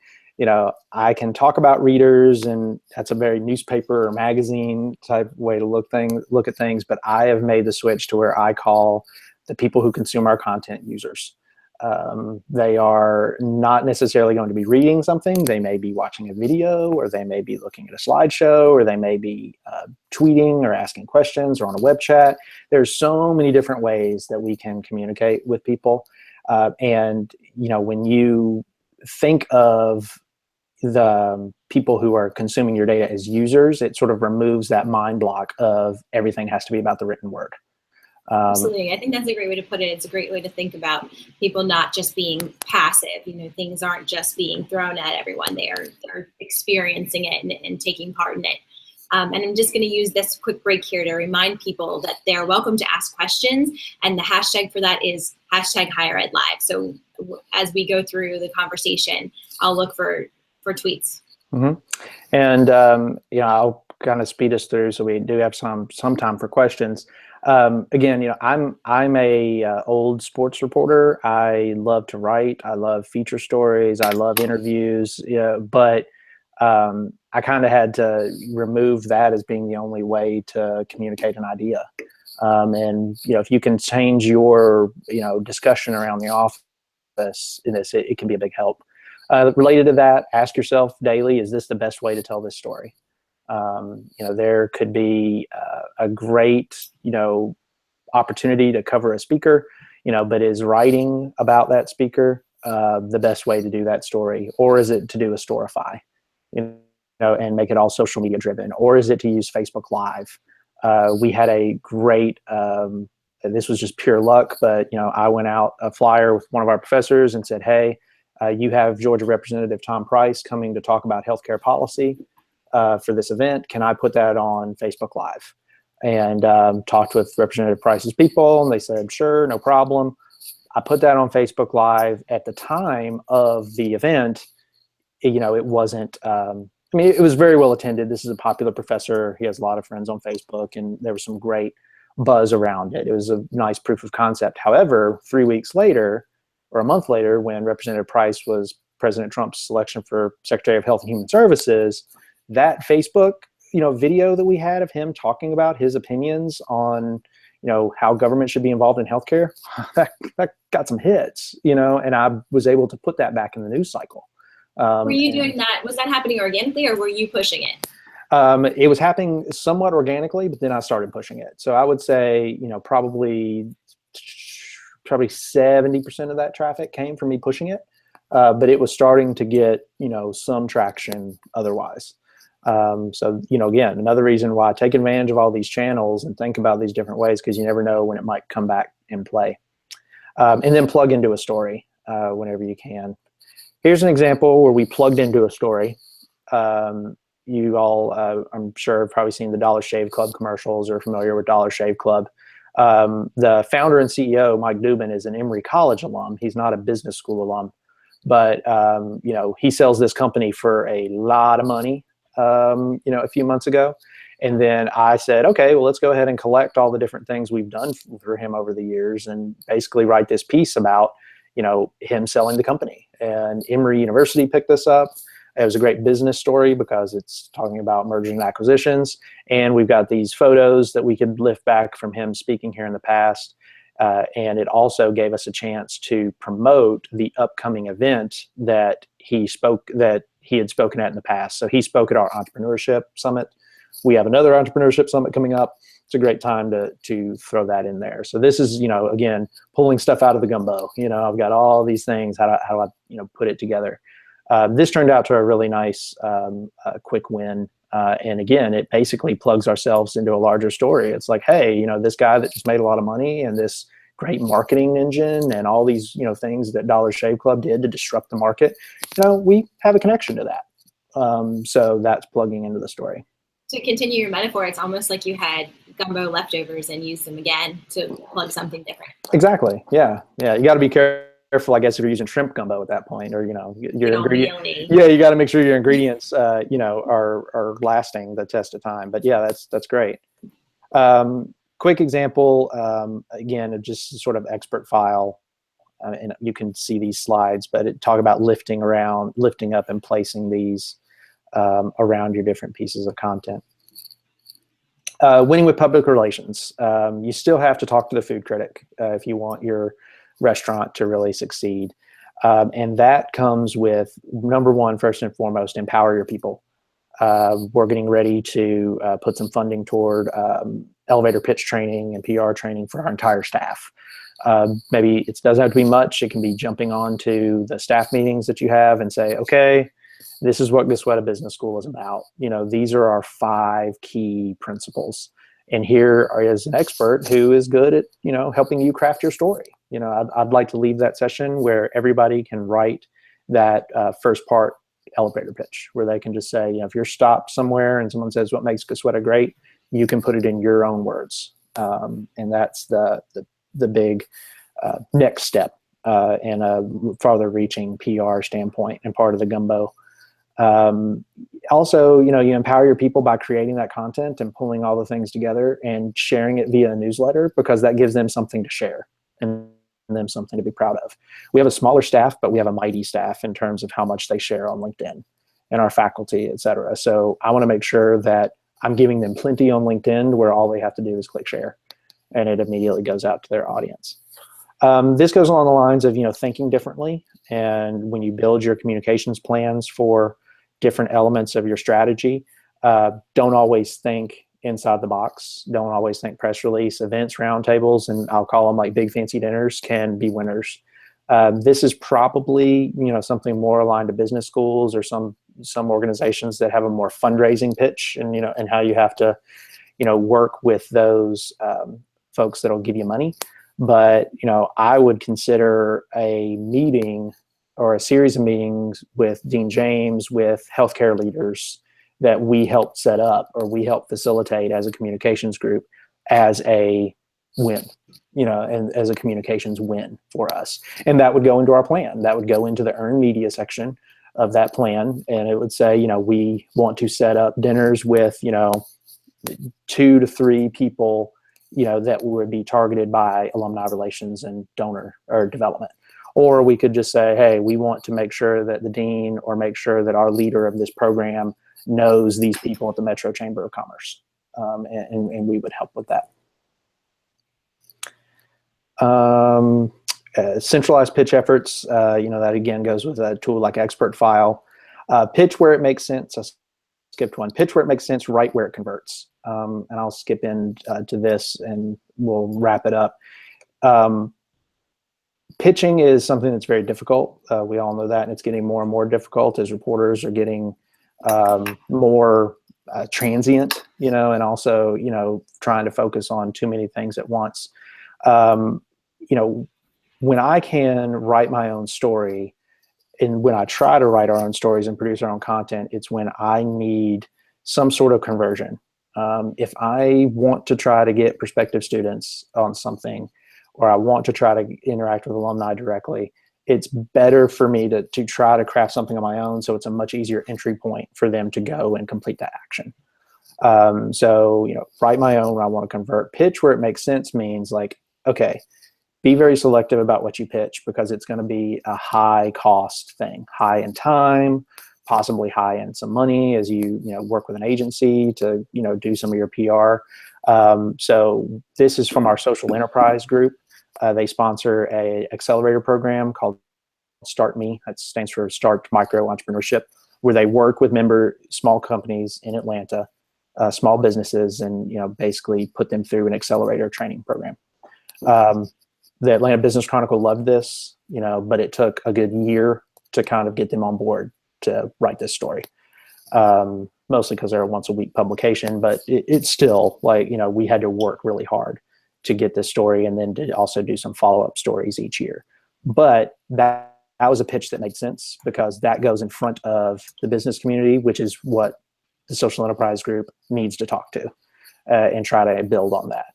I can talk about readers, and that's a very newspaper or magazine type way to look at things. But I have made the switch to where I call the people who consume our content users. They are not necessarily going to be reading something. They may be watching a video, or they may be looking at a slideshow, or they may be tweeting or asking questions or on a web chat. There's so many different ways that we can communicate with people. And when you think of the people who are consuming your data as users, it sort of removes that mind block of everything has to be about the written word. Absolutely. I think that's a great way to put it. It's a great way to think about people not just being passive. Things aren't just being thrown at everyone. They're experiencing it and taking part in it. And I'm just going to use this quick break here to remind people that they're welcome to ask questions. And the hashtag for that is #HigherEdLive. So as we go through the conversation, I'll look for tweets. Mm-hmm. And I'll kind of speed us through so we do have some time for questions. Again, I'm a old sports reporter. I love to write. I love feature stories. I love interviews. But I kind of had to remove that as being the only way to communicate an idea. And if you can change your discussion around the office in this, it can be a big help. Related to that, ask yourself daily: is this the best way to tell this story? There could be a great opportunity to cover a speaker, but is writing about that speaker the best way to do that story, or is it to do a Storify, and make it all social media driven, or is it to use Facebook Live? We had a great, this was just pure luck, but I went out a flyer with one of our professors and said, hey, you have Georgia Representative Tom Price coming to talk about healthcare policy for this event. Can I put that on Facebook Live? And talked with Representative Price's people, and they said, sure, no problem. I put that on Facebook Live. At the time of the event, it wasn't, it was very well attended. This is a popular professor. He has a lot of friends on Facebook, and there was some great buzz around it. It was a nice proof of concept. However, 3 weeks later, or a month later, when Representative Price was President Trump's selection for Secretary of Health and Human Services, that Facebook video that we had of him talking about his opinions on how government should be involved in healthcare, that got some hits, and I was able to put that back in the news cycle. Were you doing that? Was that happening organically, or were you pushing it? It was happening somewhat organically, but then I started pushing it. So I would say, probably 70% of that traffic came from me pushing it, but it was starting to get, some traction otherwise. So, again, another reason why I take advantage of all these channels and think about these different ways, because you never know when it might come back in play. And then plug into a story whenever you can. Here's an example where we plugged into a story. You all, I'm sure, have probably seen the Dollar Shave Club commercials or familiar with Dollar Shave Club. The founder and CEO, Mike Dubin, is an Emory College alum. He's not a business school alum, but he sells this company for a lot of money. A few months ago. And then I said, okay, well, let's go ahead and collect all the different things we've done for him over the years and basically write this piece about, him selling the company. And Emory University picked this up. It was a great business story because it's talking about mergers and acquisitions. And we've got these photos that we could lift back from him speaking here in the past. And it also gave us a chance to promote the upcoming event that he had spoken at in the past. So he spoke at our entrepreneurship summit. We have another entrepreneurship summit coming up. It's a great time to throw that in there. So this is, again, pulling stuff out of the gumbo. I've got all these things. How do I put it together? This turned out to a really nice, quick win. And again, it basically plugs ourselves into a larger story. It's like, hey, this guy that just made a lot of money and this great marketing engine and all these, things that Dollar Shave Club did to disrupt the market, we have a connection to that. So that's plugging into the story. To continue your metaphor, it's almost like you had gumbo leftovers and used them again to plug something different. Exactly. Yeah. You got to be careful, I guess, if you're using shrimp gumbo at that point, or your ingredient. Yeah, you got to make sure your ingredients, are lasting the test of time. But yeah, that's great. Quick example, again, just sort of expert file, and you can see these slides, but it talk about lifting up and placing these around your different pieces of content. Winning with public relations. You still have to talk to the food critic if you want your restaurant to really succeed. And that comes with, number one, first and foremost, empower your people. We're getting ready to put some funding toward elevator pitch training and PR training for our entire staff. Maybe it doesn't have to be much. It can be jumping on to the staff meetings that you have and say, okay, this is what Get Sweaty Business School is about. These are our 5 key principles. And here is an expert who is good at, helping you craft your story. I'd like to leave that session where everybody can write that first part elevator pitch, where they can just say, if you're stopped somewhere and someone says, what makes Get Sweaty great, you can put it in your own words. And that's the big next step in a farther reaching PR standpoint and part of the gumbo. Also, you empower your people by creating that content and pulling all the things together and sharing it via a newsletter, because that gives them something to share and them something to be proud of. We have a smaller staff, but we have a mighty staff in terms of how much they share on LinkedIn. and our faculty, et cetera. So I want to make sure that I'm giving them plenty on LinkedIn where all they have to do is click share, and it immediately goes out to their audience. This goes along the lines of, thinking differently. And when you build your communications plans for different elements of your strategy, don't always think inside the box. Don't always think press release. Events, roundtables, and I'll call them like big fancy dinners can be winners. This is probably, something more aligned to business schools or some organizations that have a more fundraising pitch, and, and how you have to, work with those folks that'll give you money. But, I would consider a meeting or a series of meetings with Dean James, with healthcare leaders that we helped set up or we helped facilitate as a communications group, as a win, and as a communications win for us. And that would go into our plan. That would go into the earned media section of that plan. And it would say, we want to set up dinners with, 2 to 3 people, that would be targeted by alumni relations and donor or development. Or we could just say, hey, we want to make sure that the dean or make sure that our leader of this program knows these people at the Metro Chamber of Commerce. And we would help with that. Centralized pitch efforts, that again goes with a tool like Expert File. Pitch where it makes sense. I skipped one. Pitch where it makes sense, write where it converts. And I'll skip into this and we'll wrap it up. Pitching is something that's very difficult. We all know that, and it's getting more and more difficult as reporters are getting more transient, and also, trying to focus on too many things at once. When I can write my own story, and when I try to write our own stories and produce our own content, it's when I need some sort of conversion. If I want to try to get prospective students on something, or I want to try to interact with alumni directly, it's better for me to try to craft something on my own, so it's a much easier entry point for them to go and complete that action. So, write my own when I want to convert. Pitch where it makes sense means like, okay, be very selective about what you pitch, because it's going to be a high cost thing, high in time, possibly high in some money as you, work with an agency to, do some of your PR. So this is from our social enterprise group. They sponsor a accelerator program called Start Me. That stands for Start Micro Entrepreneurship, where they work with member small companies in Atlanta, small businesses, and basically put them through an accelerator training program. The Atlanta Business Chronicle loved this, but it took a good year to kind of get them on board to write this story. Mostly because they're a once a week publication, but it's still like, we had to work really hard to get this story, and then to also do some follow-up stories each year. But that was a pitch that made sense, because that goes in front of the business community, which is what the social enterprise group needs to talk to, and try to build on that.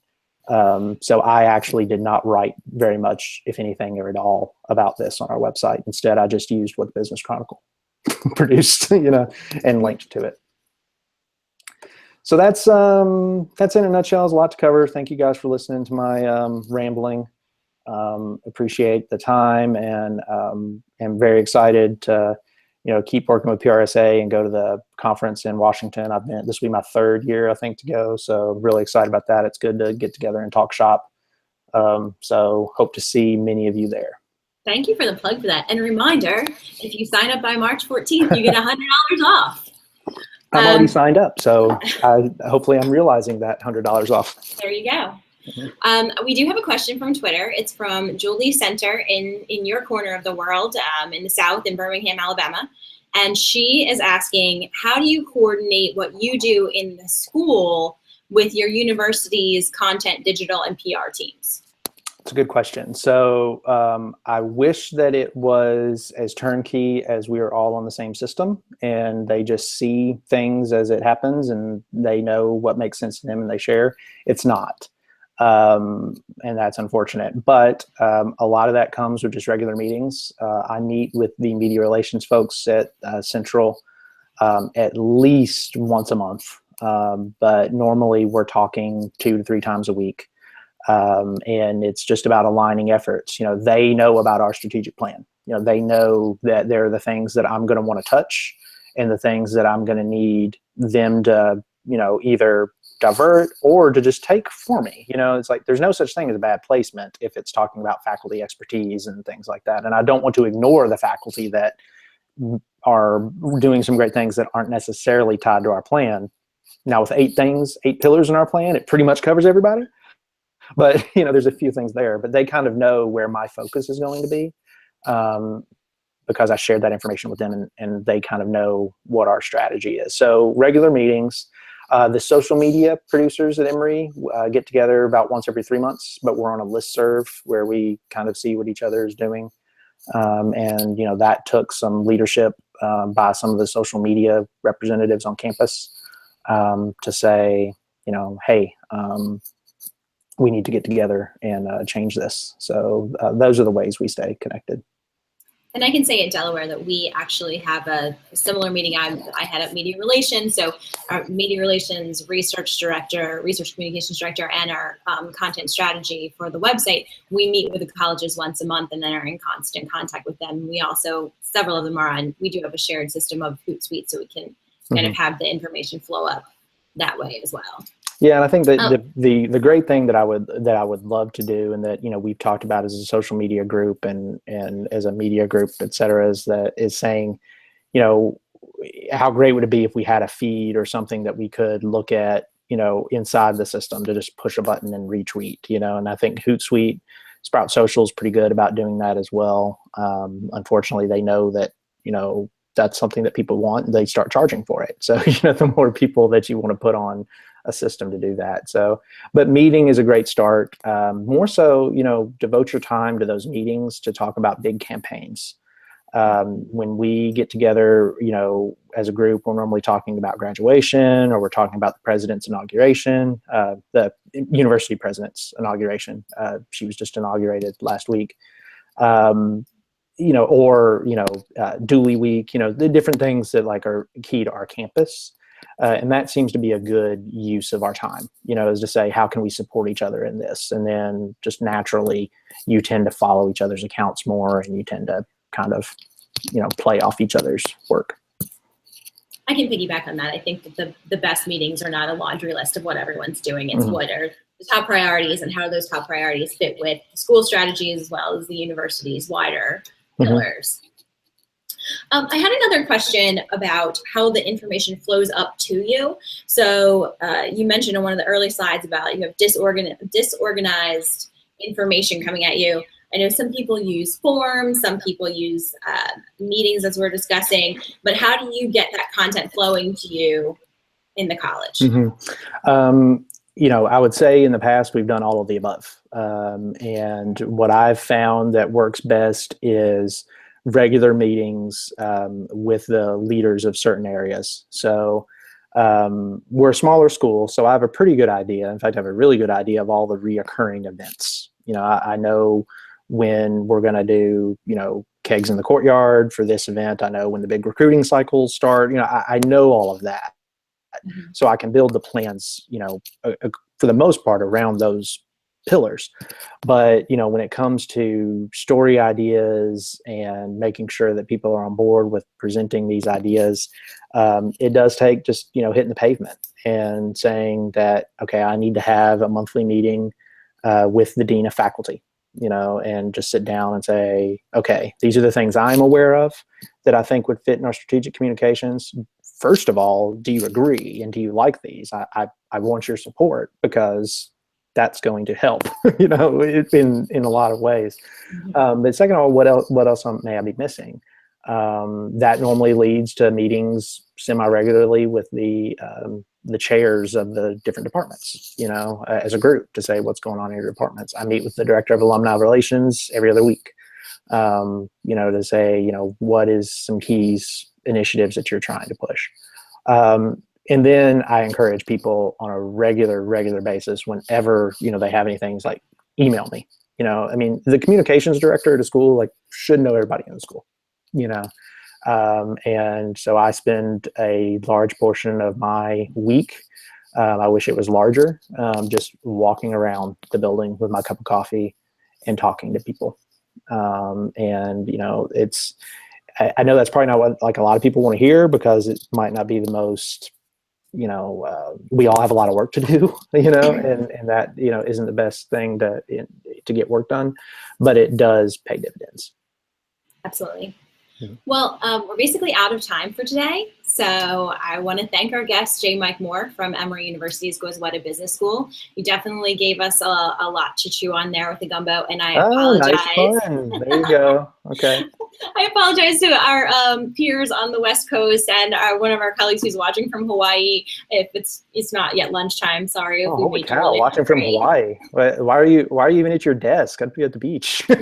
So I actually did not write very much, if anything, or at all about this on our website. Instead, I just used what the Business Chronicle produced, and linked to it. So that's in a nutshell. There's a lot to cover. Thank you guys for listening to my rambling. Appreciate the time, and am very excited to keep working with PRSA and go to the conference in Washington. This will be my 3rd year, I think, to go. So really excited about that. It's good to get together and talk shop. So hope to see many of you there. Thank you for the plug for that. And a reminder, if you sign up by March 14th, you get $100 off. I'm already signed up, so hopefully I'm realizing that $100 off. There you go. We do have a question from Twitter. It's from Julie Center in your corner of the world, in the South, in Birmingham, Alabama. And she is asking, how do you coordinate what you do in the school with your university's content, digital, and PR teams? It's a good question. So I wish that it was as turnkey as we are all on the same system, and they just see things as it happens and they know what makes sense to them and they share. It's not. And that's unfortunate. But a lot of that comes with just regular meetings. I meet with the media relations folks at Central at least once a month. But normally we're talking 2 to 3 times a week. And it's just about aligning efforts. They know about our strategic plan. They know that there are the things that I'm going to want to touch, and the things that I'm going to need them to, either divert or to just take for me. It's like there's no such thing as a bad placement if it's talking about faculty expertise and things like that. And I don't want to ignore the faculty that are doing some great things that aren't necessarily tied to our plan. Now, with 8 pillars in our plan, it pretty much covers everybody. But, there's a few things there, but they kind of know where my focus is going to be, because I shared that information with them, and they kind of know what our strategy is. So regular meetings. The social media producers at Emory get together about once every 3 months, but we're on a listserv where we kind of see what each other is doing. And that took some leadership by some of the social media representatives on campus to say, hey, we need to get together and change this. So those are the ways we stay connected. And I can say at Delaware that we actually have a similar meeting. I head up media relations. So our media relations research communications director, and our content strategy for the website, we meet with the colleges once a month and then are in constant contact with them. We also, several of them are on, we do have a shared system of Hootsuite, so we can kind of have the information flow up that way as well. Yeah, and I think that the great thing that I would love to do, and that we've talked about as a social media group and as a media group, et cetera, is saying, how great would it be if we had a feed or something that we could look at, inside the system to just push a button and retweet, and I think Hootsuite, Sprout Social is pretty good about doing that as well. Unfortunately, they know that, that's something that people want, and they start charging for it. So, the more people that you want to put on a system to do that. So, but meeting is a great start. More so, devote your time to those meetings to talk about big campaigns. When we get together, as a group, we're normally talking about graduation, or we're talking about the president's inauguration, the university president's inauguration. She was just inaugurated last week. Dooley Week, the different things that are key to our campus. And that seems to be a good use of our time, is to say, how can we support each other in this? And then just naturally, you tend to follow each other's accounts more, and you tend to kind of, play off each other's work. I can piggyback on that. I think that the best meetings are not a laundry list of what everyone's doing. It's what are the top priorities, and how do those top priorities fit with the school strategies as well as the university's wider pillars. I had another question about how the information flows up to you. So you mentioned on one of the early slides about you have disorganized information coming at you. I know some people use forms, some people use meetings, as we're discussing, but how do you get that content flowing to you in the college? I would say in the past, we've done all of the above. And what I've found that works best is regular meetings with the leaders of certain areas. So we're a smaller school, so I have a pretty good idea. In fact, I have a really good idea of all the reoccurring events. I know when we're going to do, kegs in the courtyard for this event. I know when the big recruiting cycles start. I know all of that. So I can build the plans, for the most part around those pillars. But, when it comes to story ideas and making sure that people are on board with presenting these ideas, it does take just, hitting the pavement and saying that, okay, I need to have a monthly meeting with the dean of faculty, and just sit down and say, okay, these are the things I'm aware of that I think would fit in our strategic communications. First of all, do you agree? And do you like these? I want your support, because that's going to help, in a lot of ways. But second of all, what else may I be missing? That normally leads to meetings semi-regularly with the chairs of the different departments, as a group, to say what's going on in your departments. I meet with the director of alumni relations every other week, to say, what is some keys initiatives that you're trying to push. And then I encourage people on a regular basis, whenever, they have anything, like email me. The communications director at a school should know everybody in the school, and so I spend a large portion of my week, I wish it was larger, just walking around the building with my cup of coffee and talking to people. I know that's probably not what like a lot of people want to hear, because it might not be the most, we all have a lot of work to do, and that, isn't the best thing to get work done, but it does pay dividends. Absolutely. Mm-hmm. Well, we're basically out of time for today. So I want to thank our guest, J. Mike Moore from Emory University's Gosweda Business School. You definitely gave us a lot to chew on there with the gumbo, and I apologize. Nice fun. There you go. Okay. I apologize to our peers on the West Coast and one of our colleagues who's watching from Hawaii. If it's not yet lunchtime, sorry. If we Holy made cow! you really Watching from hungry. Hawaii. Why are you even at your desk? I'd be at the beach. You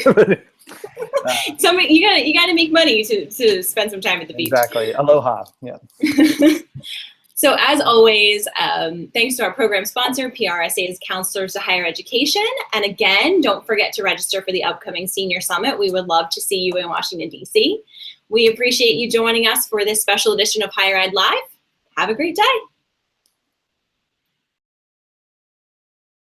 gotta make money to spend some time at the beach. Exactly. Aloha. Yeah. So as always, thanks to our program sponsor, PRSA's Counselors to Higher Education. And again, don't forget to register for the upcoming Senior Summit. We would love to see you in Washington, D.C. We appreciate you joining us for this special edition of Higher Ed Live. Have a great day.